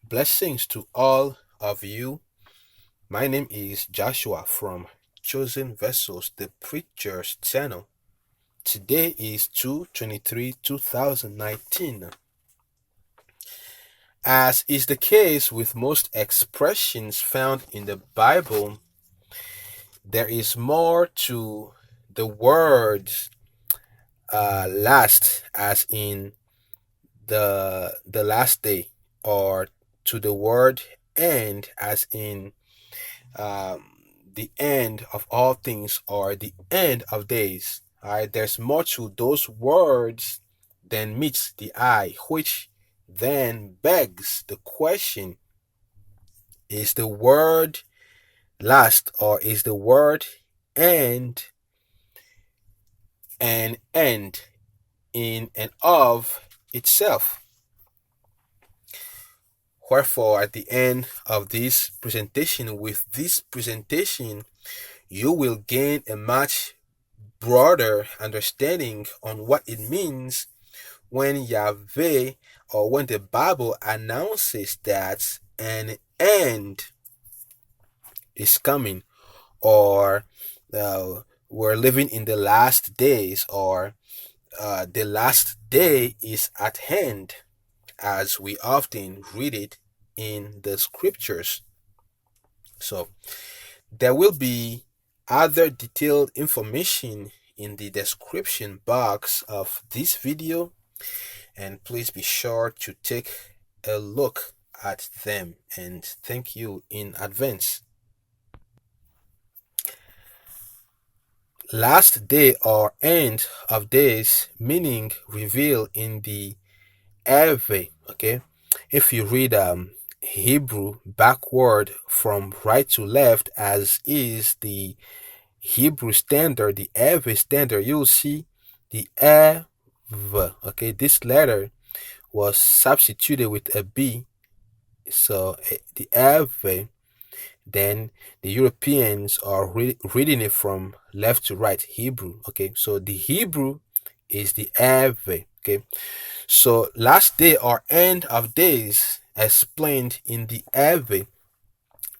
Blessings to all of you. My name is Joshua from Chosen Vessels, the Preacher's Channel. Today is 2/23/2019. As is the case with most expressions found in the Bible, there is more to the word last, as in the last day, or to the word end, as in um, the end of all things, or the end of days. All right, there's more to those words than meets the eye, which then begs the question: is the word last, or is the word end an end in and of itself? Wherefore, at the end of this presentation, you will gain a much broader understanding on what it means when Yaʋe, or when the Bible announces that an end is coming, or we're living in the last days, or the last day is at hand, as we often read it in the scriptures. So there will be other detailed information in the description box of this video, and please be sure to take a look at them, and thank you in advance. Last day, or end of days, meaning revealed in the Yaʋe. Okay, if you read Hebrew backward from right to left, as is the Hebrew standard, the Yaʋe standard, you'll see the Yav. Okay, this letter was substituted with a B, so the Yav. Then the Europeans are reading it from left to right, Hebrew. Okay, so the Hebrew is the Yav. Okay, so last day, or end of days, explained in the Yaʋe.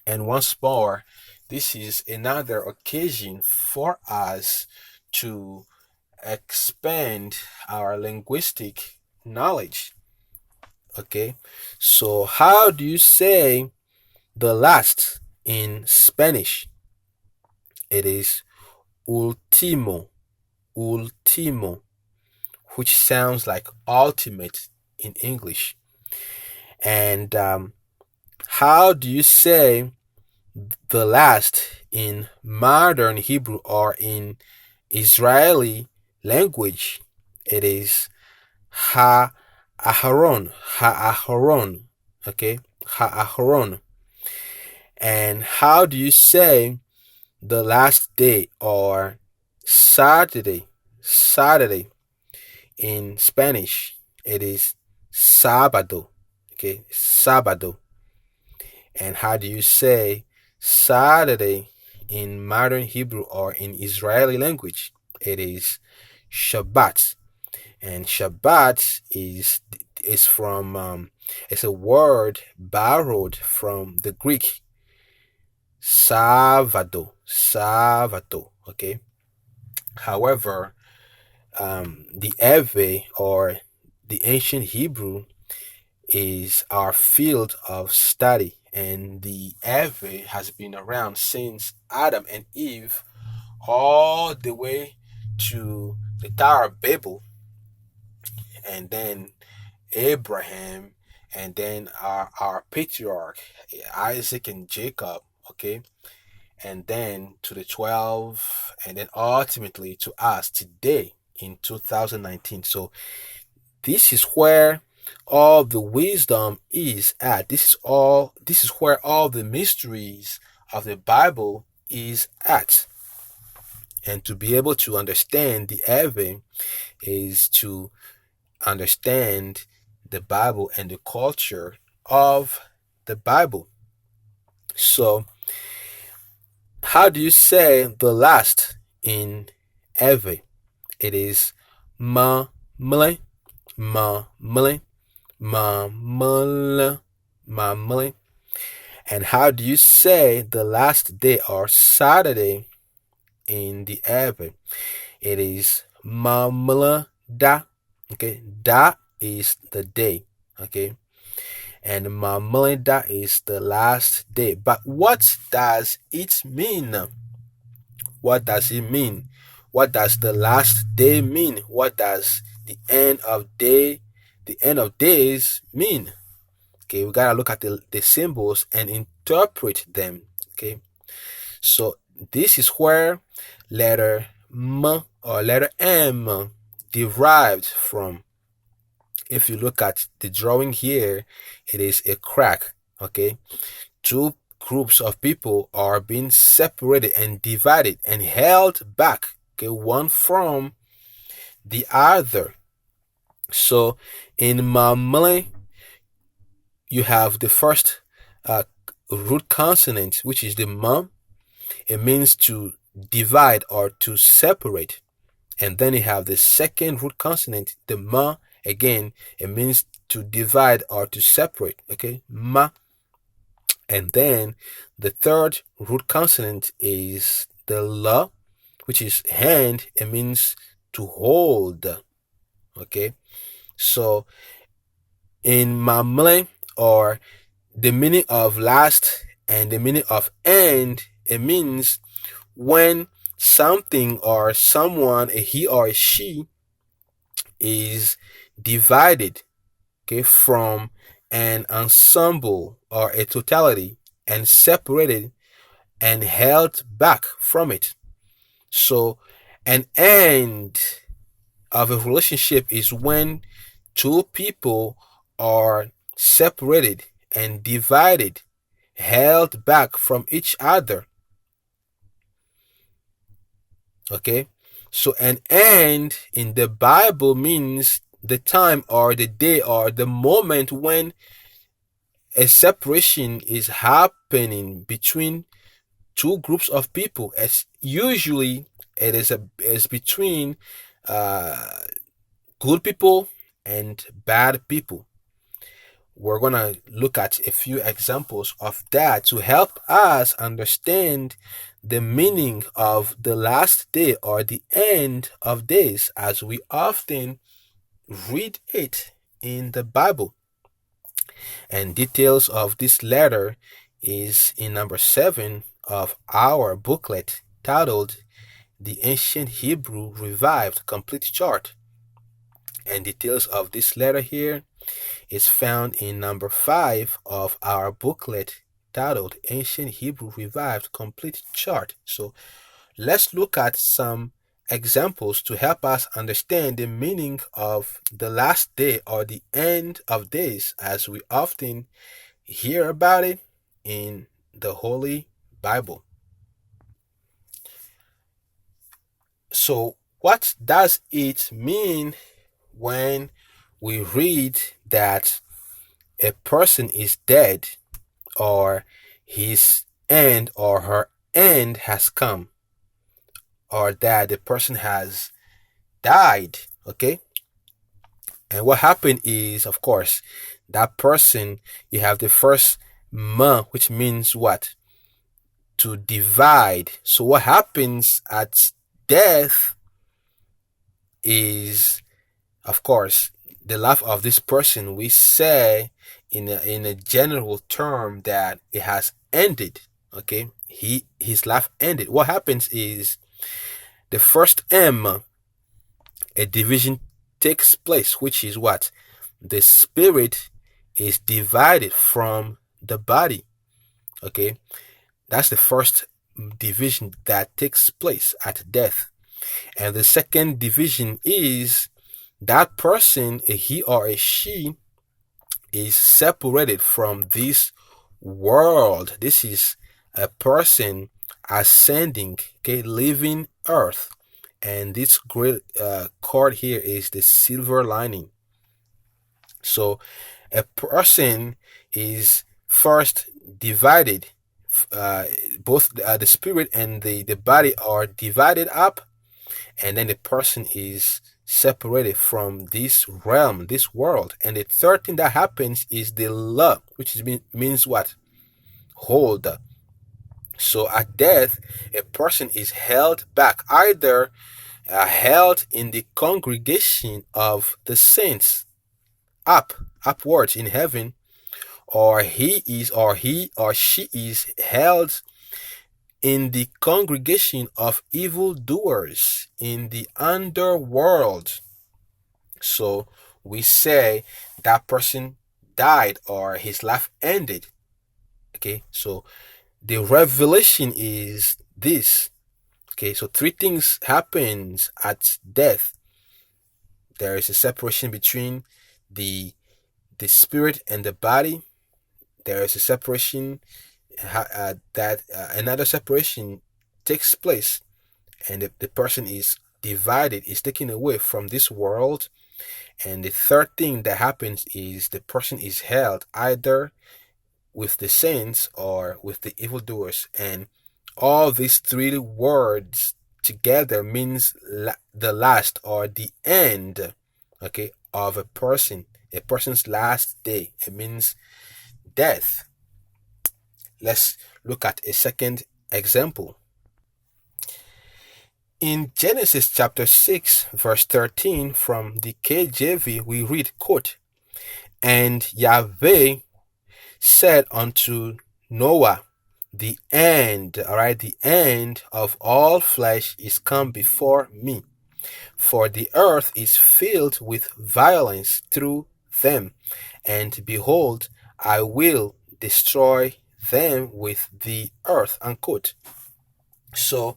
And once more, this is another occasion for us to expand our linguistic knowledge. Okay, so how do you say the last in Spanish? It is último, último, which sounds like ultimate in English. And how do you say the last in modern Hebrew, or in Israeli language? It is ha-aharon, ha-aharon. Okay, ha-aharon. And how do you say the last day, or Saturday, Saturday in Spanish? It is sábado. Okay, sábado. And how do you say Saturday in modern Hebrew, or in Israeli language? It is Shabbat. And Shabbat is from it's a word borrowed from the Greek Sábado, Sábado. Okay. However, the Yaʋe, or the ancient Hebrew, is our field of study, and the Yaʋe has been around since Adam and Eve, all the way to the Tower of Babel, and then Abraham, and then our patriarch Isaac and Jacob. Okay, and then to the 12, and then ultimately to us today in 2019. So this is where all the wisdom is at. This is where all the mysteries of the Bible is at. And to be able to understand the Yaʋe is to understand the Bible and the culture of the Bible. So how do you say the last in Yaʋe? It is ma mle, ma mle, ma mle, mamle. And how do you say the last day or Saturday in the Arabic? It is mamle da. Okay, da is the day. Okay, and mamle da is the last day. But what does it mean? What does it mean? What does the last day mean? What does the end of days mean? Okay, we gotta look at the symbols and interpret them. Okay, so this is where letter M or letter M derived from. If you look at the drawing here, it is a crack. Okay, two groups of people are being separated and divided and held back, okay, one from the other. So in mamle, you have the first root consonant, which is the ma. It means to divide or to separate. And then you have the second root consonant, the ma. Again, it means to divide or to separate. Okay, ma. And then the third root consonant is the la, which is hand. It means to hold. Okay, so in mamle, or the meaning of last and the meaning of end, it means when something or someone, a he or a she, is divided, okay, from an ensemble or a totality and separated and held back from it. So an end of a relationship is when two people are separated and divided, held back from each other. Okay, so an end in the Bible means the time or the day or the moment when a separation is happening between two groups of people. As usually it is between good people and bad people. We're going to look at a few examples of that to help us understand the meaning of the last day or the end of days as we often read it in the Bible. And details of this letter is in number 7 of our booklet titled The Ancient Hebrew Revived Complete Chart. And details of this letter here is found in number 5 of our booklet titled Ancient Hebrew Revived Complete Chart. So let's look at some examples to help us understand the meaning of the last day or the end of days as we often hear about it in the Holy Bible. So what does it mean when we read that a person is dead or his end or her end has come, or that the person has died? Okay, and what happened is, of course, that person, you have the first ma, which means what? To divide. So what happens at death is, of course, the life of this person, we say in a general term that it has ended. Okay, his life ended. What happens is the first M, a division takes place, which is what? The spirit is divided from the body. Okay, that's the first division that takes place at death. And the second division is that person, a he or a she, is separated from this world. This is a person ascending, okay, leaving earth. And this great card here is the silver lining. So a person is first divided. Both the spirit and the body are divided up. and then the person is separated from this realm, this world. And the third thing that happens is the law, which means what? Hold. So at death, a person is held back, either held in the congregation of the saints upwards in heaven, or he or she is held in the congregation of evildoers in the underworld. So we say that person died or his life ended. Okay, so the revelation is this. Okay, so three things happens at death. There is a separation between the spirit and the body. There is a separation another separation takes place, and the person is divided, is taken away from this world. And the third thing that happens is the person is held either with the saints or with the evildoers. And all these three words together means the last or the end, okay, of a person's last day. It means death. Let's look at a second example. In Genesis chapter 6, verse 13 from the KJV, we read, quote, "And Yaʋe said unto Noah, the end," all right, "the end of all flesh is come before me, for the earth is filled with violence through them, and behold, I will destroy them with the earth," unquote. So,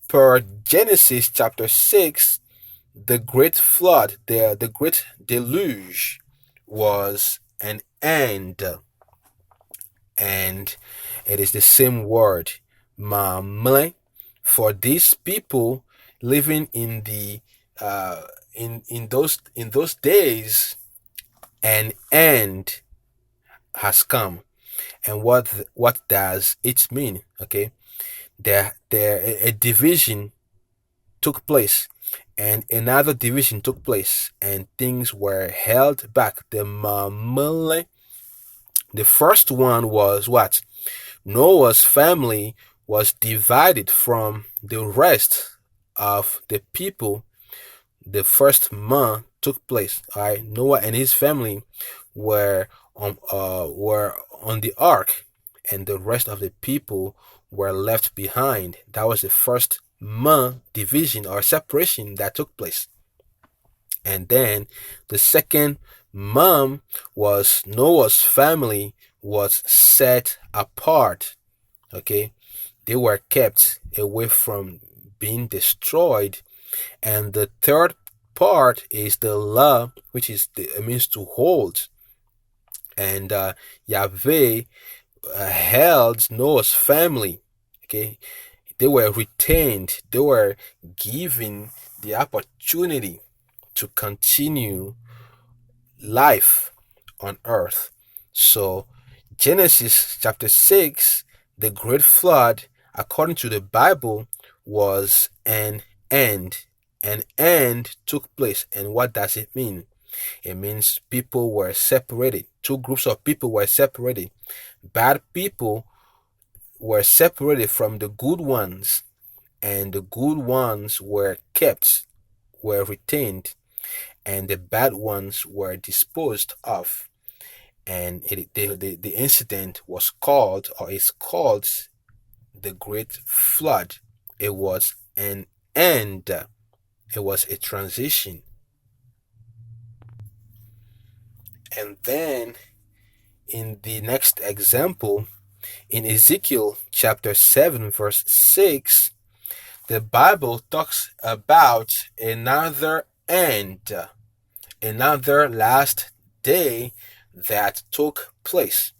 per Genesis chapter 6, the great flood, the great deluge was an end. And it is the same word, mamle, for these people living in the in those days. An end has come. And what does it mean? Okay, there a division took place, and another division took place, and things were held back. The mamle. The first one was what? Noah's family was divided from the rest of the people. The first month took place. Right? Noah and his family were on the ark, and the rest of the people were left behind. That was the first month division or separation that took place. And then the second month was Noah's family was set apart. Okay, they were kept away from being destroyed. And the third part is the law, which is it means to hold. And Yaʋe held Noah's family. Okay, they were retained. They were given the opportunity to continue life on earth. So Genesis chapter 6, the great flood, according to the Bible, was an end. An end took place. And what does it mean? It means people were separated. Two groups of people were separated. Bad people were separated from the good ones, and the good ones were kept, were retained, and the bad ones were disposed of. And the incident was called, or is called, the Great Flood. It was an end. It was a transition. And then in the next example, in Ezekiel chapter 7, verse 6, the Bible talks about another end, another last day that took place.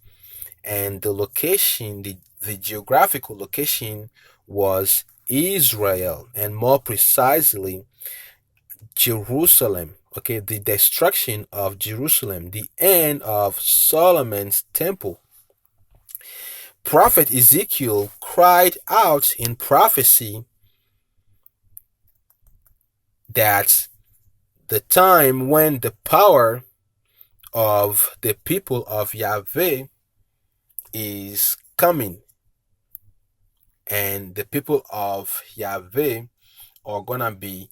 And the location, the geographical location, was Israel, and more precisely, Jerusalem. Okay, the destruction of Jerusalem, the end of Solomon's temple. Prophet Ezekiel cried out in prophecy that the time when the power of the people of Yaʋe is coming, and the people of Yaʋe are gonna be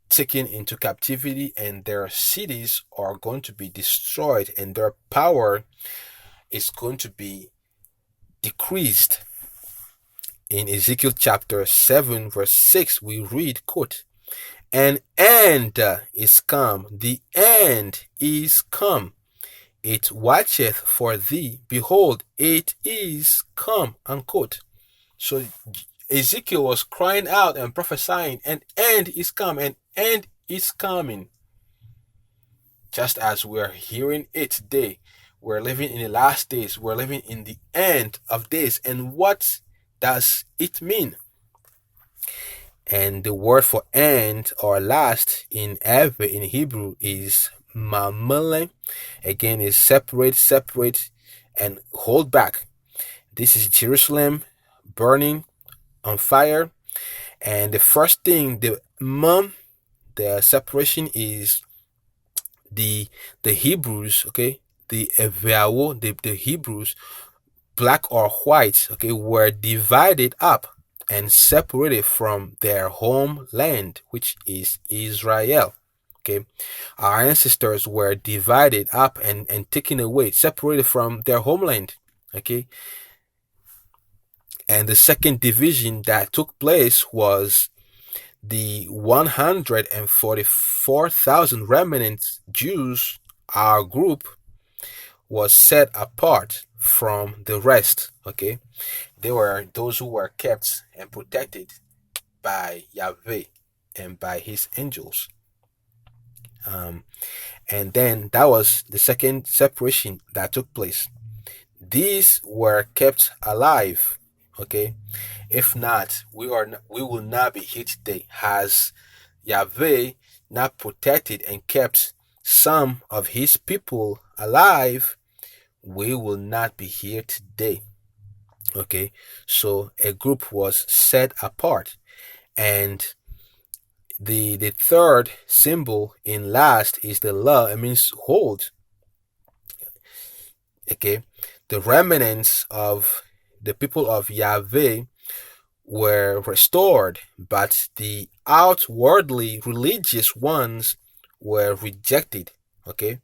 taken into captivity, and their cities are going to be destroyed, and their power is going to be decreased. In Ezekiel chapter 7 verse 6 we read, quote, "An end is come, the end is come. It watcheth for thee, behold, it is come," unquote. So Ezekiel was crying out and prophesying, an end is come, an end is coming. Just as we're hearing it today, we're living in the last days, we're living in the end of days. And what does it mean? And the word for end or last in Hebrew is mamele. Again, is separate, and hold back. This is Jerusalem burning on fire. And the first thing, the separation is the Hebrews, okay, the Yaʋe, the Hebrews, black or white, okay, were divided up and separated from their homeland, which is Israel. Okay, our ancestors were divided up and taken away, separated from their homeland. Okay, and the second division that took place was the 144,000 remnant Jews. Our group was set apart from the rest. Okay, they were those who were kept and protected by Yaʋe and by his angels. And then that was the second separation that took place. These were kept alive. Okay, if not, we will not be here today. Has Yaʋe not protected and kept some of his people alive, we will not be here today. Okay, so a group was set apart, and the third symbol in last is the la. It means hold. Okay, the remnants of the people of Yaʋe were restored, but the outwardly religious ones were rejected. Okay,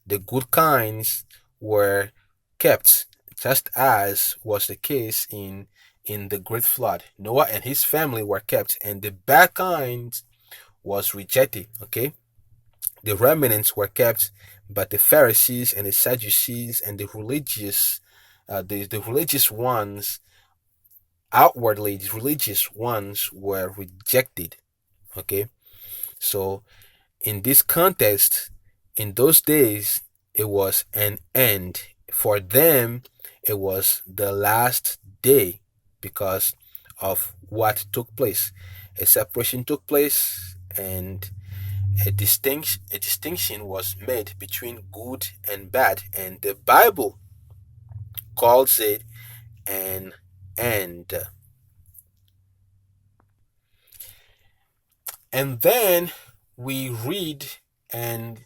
the good kinds were kept, just as was the case in the great flood. Noah and his family were kept, and the bad kinds was rejected. Okay, the remnants were kept, but the Pharisees and the Sadducees and the religious ones, outwardly the religious ones, were rejected. Okay, so in this context, in those days, it was an end. For them, it was the last day because of what took place. A separation took place, and a distinction was made between good and bad, and the Bible calls it an end. And then we read and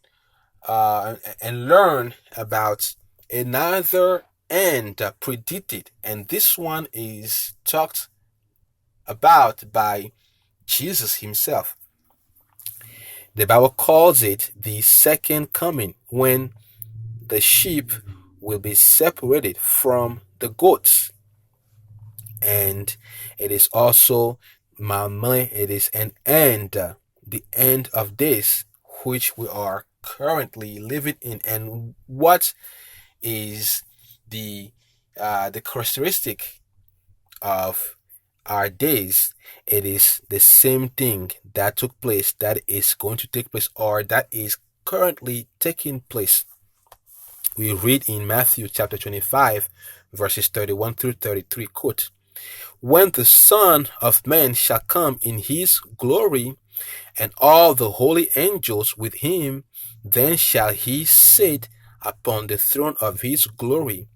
learn about another end predicted, and this one is talked about by Jesus himself. The Bible calls it the second coming, when the sheep will be separated from the goats. And it is also it is an end, the end of this which we are currently living in. And what is the characteristic of our days? It is the same thing that took place, that is going to take place, or that is currently taking place. We read in Matthew chapter 25 verses 31 through 33, quote, "When the Son of Man shall come in his glory, and all the holy angels with him, then shall he sit upon the throne of his glory,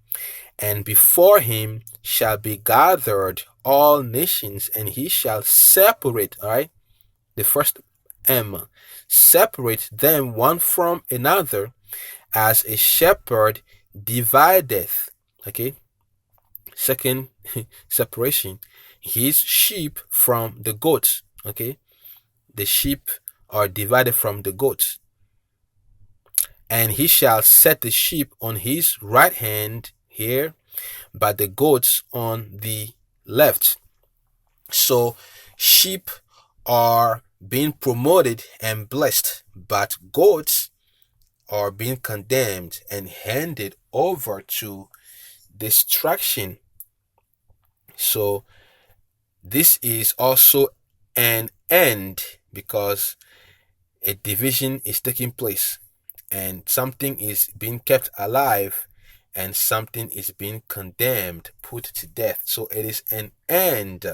and before him shall be gathered all nations, and he shall separate," all right, the first separate them one from another, as a shepherd divideth. Okay, second separation, his sheep from the goats. Okay, the sheep are divided from the goats. And he shall set the sheep on his right hand here, but the goats on the left. So sheep are being promoted and blessed, but goats are being condemned and handed over to destruction. So this is also an end, because a division is taking place and something is being kept alive and something is being condemned, put to death. So it is an end.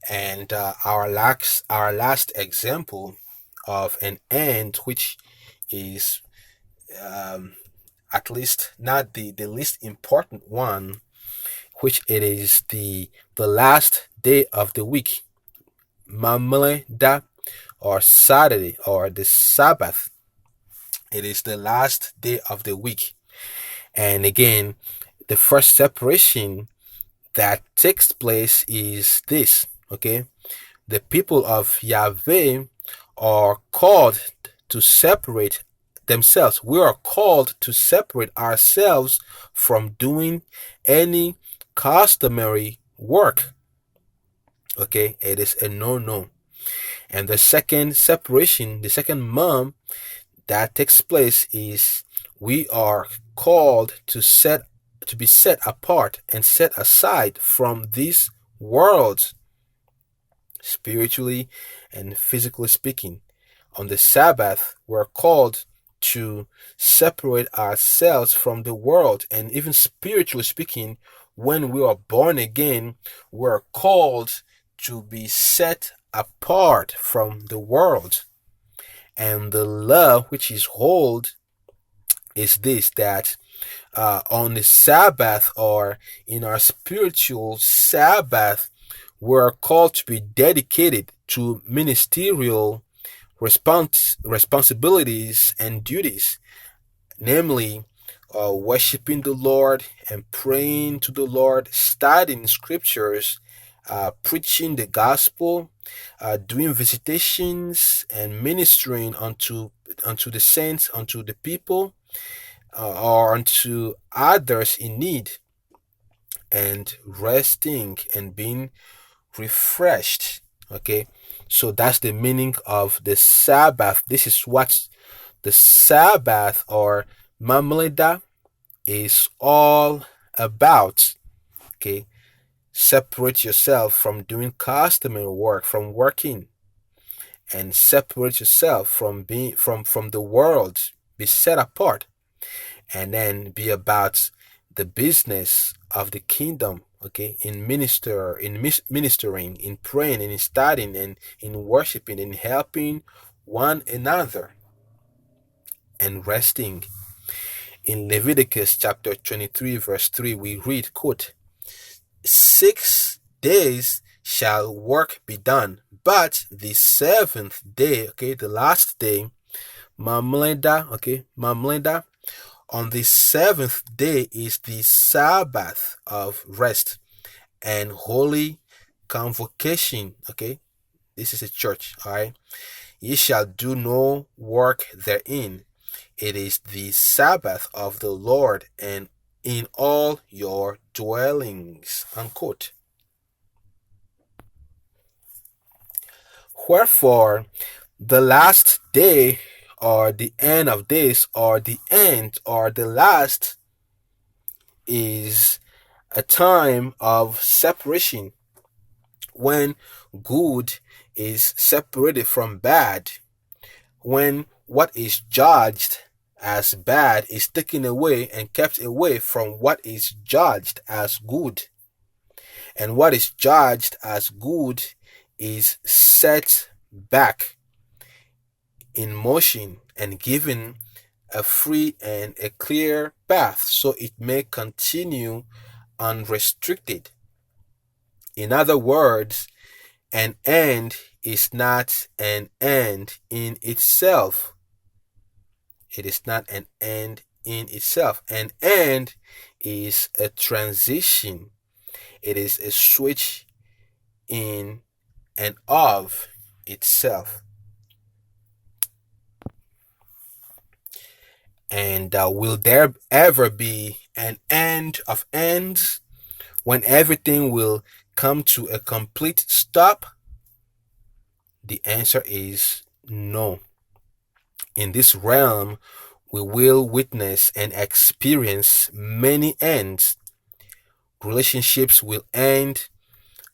And our last example of an end, which is at least not the least important one, which it is the last day of the week, Mamleda, or Saturday, or the Sabbath. It is the last day of the week. And again, the first separation that takes place is this. Okay, the people of Yaʋe are called to separate themselves. We are called to separate ourselves from doing any customary work. Okay, it is a no. And the second separation, the second mom that takes place, is we are called to be set apart and set aside from this world, spiritually and physically speaking. On the Sabbath, we're called to separate ourselves from the world, and even spiritually speaking, when we are born again, we're called to be set apart from the world. And the law which is hold is this, that on the Sabbath, or in our spiritual Sabbath, we're called to be dedicated to ministerial responsibilities and duties, namely worshiping the Lord and praying to the Lord, studying scriptures, preaching the gospel, doing visitations, and ministering unto the saints, unto the people, or unto others in need, and resting and being refreshed. Okay, so that's the meaning of the Sabbath. This is what the Sabbath, or Mamleda, is all about. Okay, separate yourself from doing customary work, from working, and separate yourself from being from the world. Be set apart, and then be about the business of the kingdom. Okay, in ministering, in praying, in studying, and in worshiping, and helping one another, and resting. In Leviticus chapter 23 verse 3, we read, quote, 6 days shall work be done, but the seventh day, okay, the last day, Mamleda, on the seventh day is the Sabbath of rest and holy convocation. Okay, this is a church. All right, ye shall do no work therein. It is the Sabbath of the Lord, and in all your dwellings. Unquote. Wherefore, the last day, or the end of days, or the end, or the last, is a time of separation, when good is separated from bad, when what is judged as bad is taken away and kept away from what is judged as good, and what is judged as good is set back in motion and given a free and a clear path, so it may continue unrestricted. In other words, An end is not an end in itself. It is not an end in itself. An end is a transition. It is a switch in and of itself. And will there ever be an end of ends when everything will come to a complete stop? The answer is no. In this realm, we will witness and experience many ends. Relationships will end,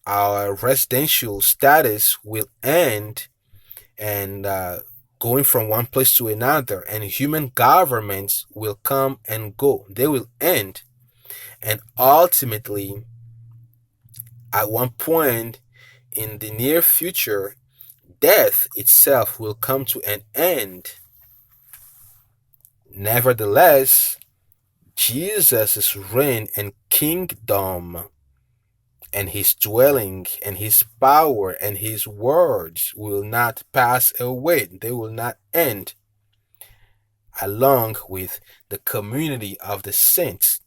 our residential status will end, and going from one place to another, and human governments will come and go. They will end. And ultimately, at one point in the near future, death itself will come to an end. Nevertheless, Jesus' reign and kingdom and his dwelling and his power and his words will not pass away. They will not end. Along with the community of the saints,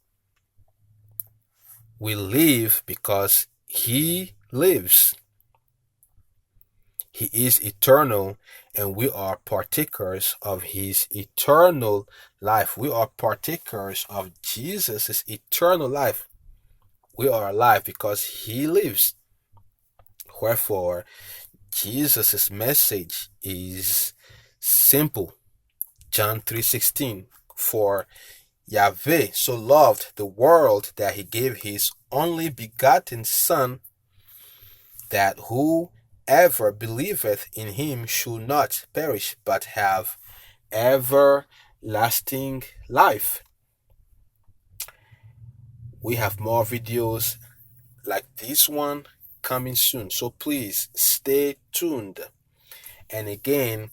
we live because he lives. He is eternal, and we are partakers of his eternal life. We are partakers of Jesus' eternal life. We are alive because he lives. Wherefore, Jesus' message is simple. John 3:16. For Yaʋe so loved the world that he gave his only begotten Son, that whoever believeth in him should not perish, but have everlasting life. We have more videos like this one coming soon, so please stay tuned. And again,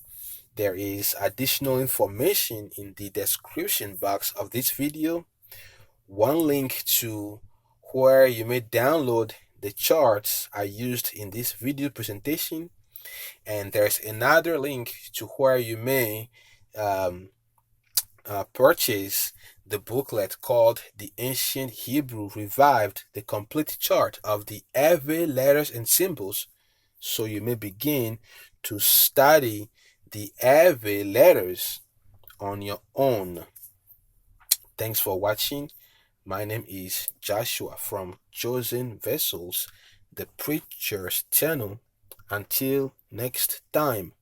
there is additional information in the description box of this video. One link to where you may download the charts I used in this video presentation, and there's another link to where you may purchase the booklet called The Ancient Hebrew Revived, the complete chart of the Yaʋe letters and symbols, so you may begin to study the Yaʋe letters on your own. Thanks for watching. My name is Joshua from Chosen Vessels, the Preacher's channel. Until next time.